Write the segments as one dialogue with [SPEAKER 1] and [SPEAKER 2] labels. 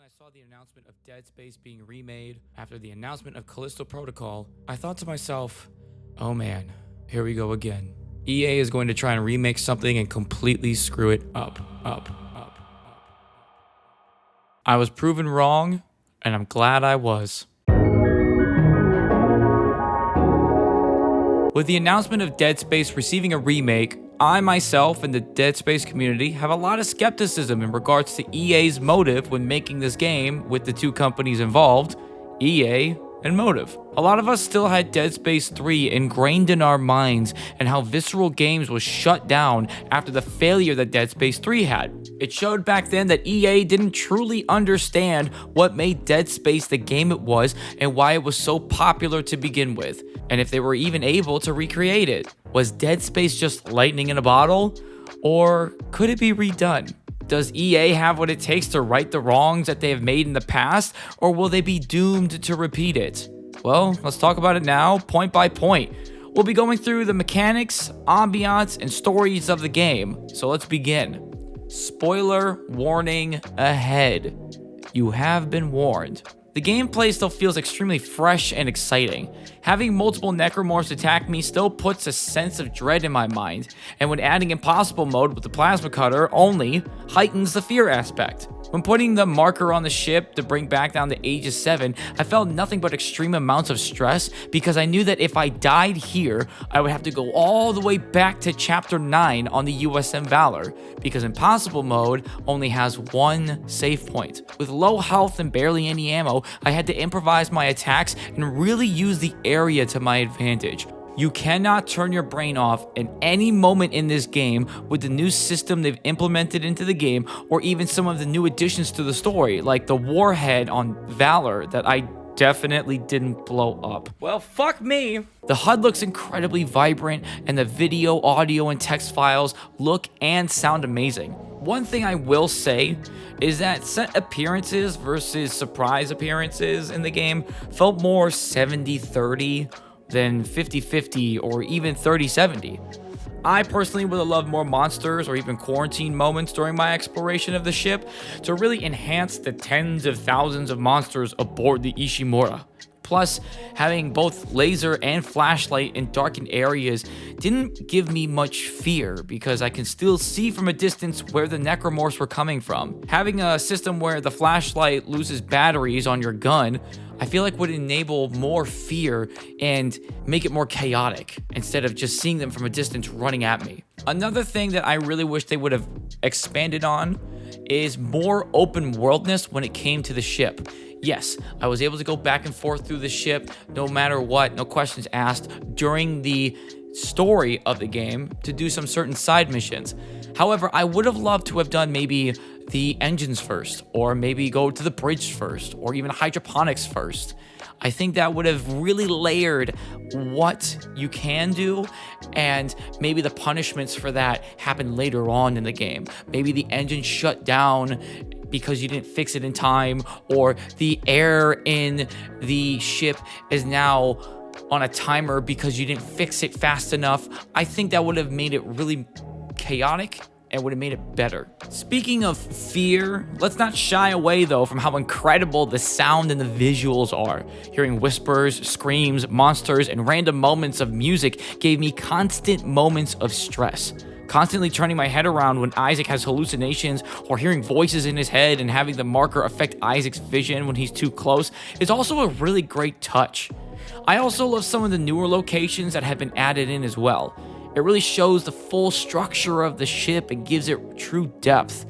[SPEAKER 1] I saw the announcement of Dead Space being remade after the announcement of Callisto Protocol, I thought to myself, oh man, here we go again. EA is going to try and remake something and completely screw it up. I was proven wrong, and I'm glad I was. With the announcement of Dead Space receiving a remake, I myself and the Dead Space community have a lot of skepticism in regards to EA's motive when making this game with the two companies involved, EA and Motive. A lot of us still had Dead Space 3 ingrained in our minds and how Visceral Games was shut down after the failure that Dead Space 3 had. It showed back then that EA didn't truly understand what made Dead Space the game it was and why it was so popular to begin with, and if they were even able to recreate it. Was Dead Space just lightning in a bottle? Or could it be redone? Does EA have what it takes to right the wrongs that they have made in the past, or will they be doomed to repeat it? Well, let's talk about it now, point by point. We'll be going through the mechanics, ambiance, and stories of the game, so let's begin. Spoiler warning ahead. You have been warned. The gameplay still feels extremely fresh and exciting. Having multiple necromorphs attack me still puts a sense of dread in my mind, and when adding impossible mode with the plasma cutter only heightens the fear aspect. When putting the marker on the ship to bring back down to Aegis 7, I felt nothing but extreme amounts of stress because I knew that if I died here, I would have to go all the way back to Chapter 9 on the USM Valor, because Impossible Mode only has one save point. With low health and barely any ammo, I had to improvise my attacks and really use the area to my advantage. You cannot turn your brain off at any moment in this game with the new system they've implemented into the game, or even some of the new additions to the story, like the warhead on Valor that I definitely didn't blow up. Well, fuck me. The HUD looks incredibly vibrant, and the video, audio, and text files look and sound amazing. One thing I will say is that set appearances versus surprise appearances in the game felt more 70-30 than 50-50 or even 30-70. I personally would have loved more monsters or even quarantine moments during my exploration of the ship to really enhance the tens of thousands of monsters aboard the Ishimura. Plus, having both laser and flashlight in darkened areas didn't give me much fear because I can still see from a distance where the necromorphs were coming from. Having a system where the flashlight loses batteries on your gun, I feel like would enable more fear and make it more chaotic instead of just seeing them from a distance running at me. Another thing that I really wish they would have expanded on is more open worldness when it came to the ship. Yes, I was able to go back and forth through the ship no matter what, no questions asked during the story of the game to do some certain side missions. However, I would have loved to have done maybe the engines first, or maybe go to the bridge first, or even hydroponics first. I think that would have really layered what you can do, and maybe the punishments for that happen later on in the game. Maybe the engine shut down because you didn't fix it in time, or the air in the ship is now on a timer because you didn't fix it fast enough. I think that would have made it really chaotic and would have made it better. Speaking of fear, let's not shy away though from how incredible the sound and the visuals are. Hearing whispers, screams, monsters, and random moments of music gave me constant moments of stress. Constantly turning my head around when Isaac has hallucinations, or hearing voices in his head and having the marker affect Isaac's vision when he's too close is also a really great touch. I also love some of the newer locations that have been added in as well. It really shows the full structure of the ship and gives it true depth.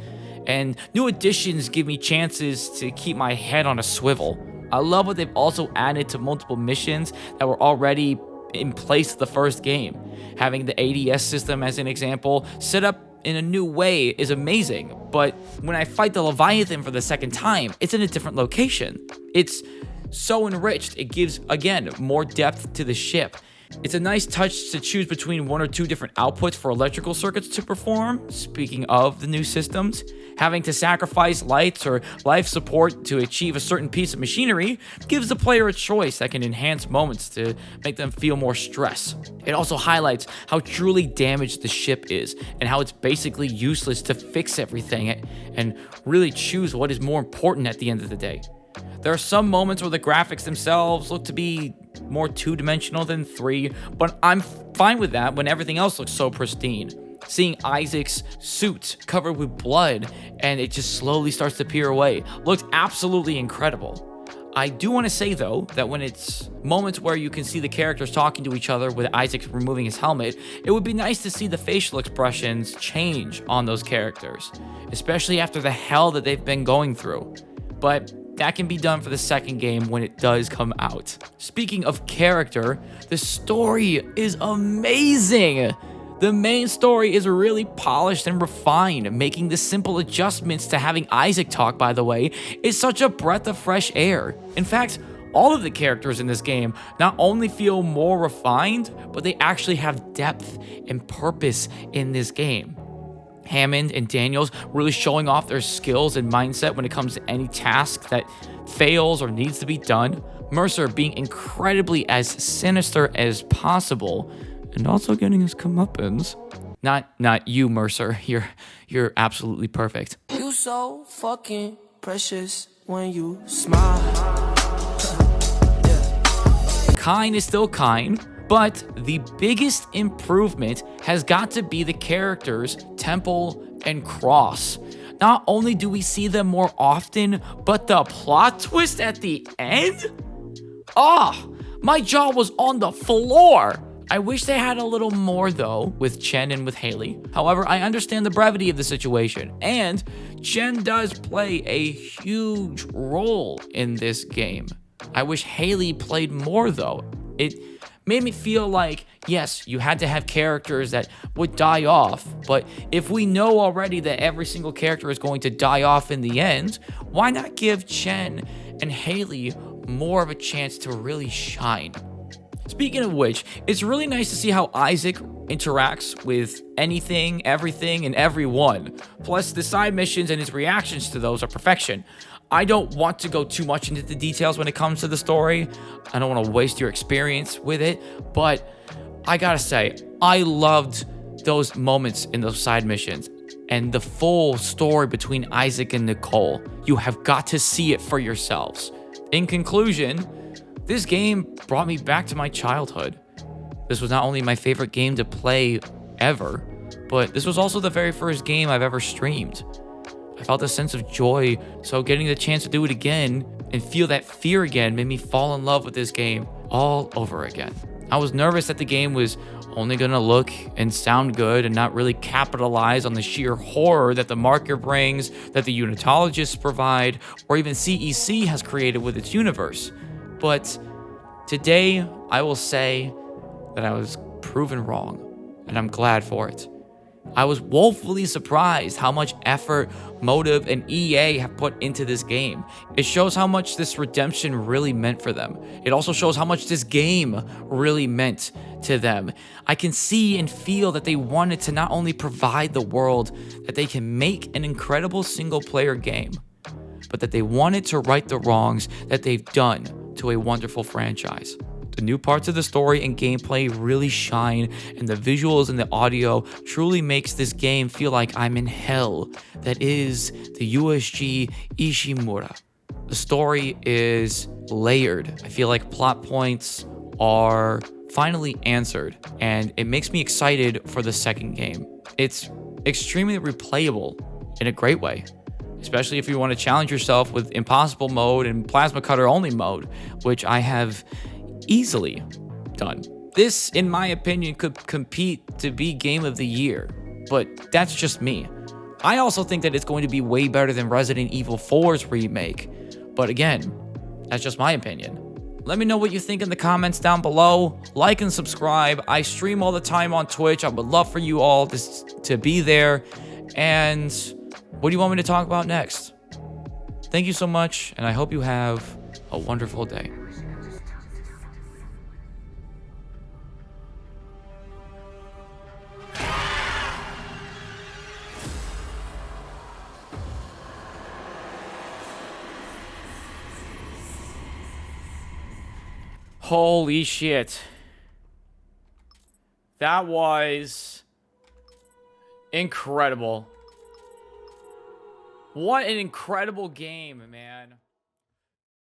[SPEAKER 1] And new additions give me chances to keep my head on a swivel. I love what they've also added to multiple missions that were already in place the first game. Having the ADS system as an example set up in a new way is amazing, but when I fight the Leviathan for the second time, it's in a different location. It's so enriched, it gives, again, more depth to the ship. It's a nice touch to choose between 1 or 2 different outputs for electrical circuits to perform. Speaking of the new systems, having to sacrifice lights or life support to achieve a certain piece of machinery gives the player a choice that can enhance moments to make them feel more stress. It also highlights how truly damaged the ship is and how it's basically useless to fix everything and really choose what is more important at the end of the day. There are some moments where the graphics themselves look to be more 2-dimensional than 3, but I'm fine with that when everything else looks so pristine. Seeing Isaac's suit covered with blood and it just slowly starts to peel away looked absolutely incredible. I do want to say though that when it's moments where you can see the characters talking to each other with Isaac removing his helmet, it would be nice to see the facial expressions change on those characters, especially after the hell that they've been going through. But that can be done for the second game when it does come out. Speaking of character, the story is amazing. The main story is really polished and refined. Making the simple adjustments to having Isaac talk, by the way, is such a breath of fresh air. In fact, all of the characters in this game not only feel more refined, but they actually have depth and purpose in this game. Hammond and Daniels really showing off their skills and mindset when it comes to any task that fails or needs to be done. Mercer being incredibly as sinister as possible and also getting his comeuppance. Not you, Mercer. You're absolutely perfect.
[SPEAKER 2] You so fucking precious when you smile.
[SPEAKER 1] Kyne is still Kyne, but the biggest improvement has got to be the characters Temple and Cross. Not only do we see them more often, but the plot twist at the end? My jaw was on the floor. I wish they had a little more though with Chen and with Haley. However, I understand the brevity of the situation, and Chen does play a huge role in this game. I wish Haley played more though. It made me feel like, yes, you had to have characters that would die off, but if we know already that every single character is going to die off in the end, why not give Chen and Haley more of a chance to really shine? Speaking of which, it's really nice to see how Isaac interacts with anything, everything, and everyone. Plus, the side missions and his reactions to those are perfection. I don't want to go too much into the details when it comes to the story. I don't want to waste your experience with it, but I gotta say, I loved those moments in those side missions and the full story between Isaac and Nicole. You have got to see it for yourselves. In conclusion, this game brought me back to my childhood. This was not only my favorite game to play ever, but this was also the very first game I've ever streamed. I felt a sense of joy, so getting the chance to do it again and feel that fear again made me fall in love with this game all over again. I was nervous that the game was only gonna look and sound good and not really capitalize on the sheer horror that the marker brings, that the unitologists provide, or even CEC has created with its universe. But today, I will say that I was proven wrong, and I'm glad for it. I was woefully surprised how much effort Motive and EA have put into this game. It shows how much this redemption really meant for them. It also shows how much this game really meant to them. I can see and feel that they wanted to not only provide the world that they can make an incredible single-player game, but that they wanted to right the wrongs that they've done to a wonderful franchise. The new parts of the story and gameplay really shine, and the visuals and the audio truly makes this game feel like I'm in hell. That is the USG Ishimura. The story is layered. I feel like plot points are finally answered, and it makes me excited for the second game. It's extremely replayable in a great way, especially if you want to challenge yourself with impossible mode and plasma cutter only mode, which I have easily done. This, in my opinion, could compete to be Game of the Year, but that's just me. I also think that it's going to be way better than Resident Evil 4's remake, but again, that's just my opinion. Let me know what you think in the comments down below. Like and subscribe. I stream all the time on Twitch. I would love for you all to be there. And what do you want me to talk about next? Thank you so much, and I hope you have a wonderful day. Holy shit. That was incredible. What an incredible game, man.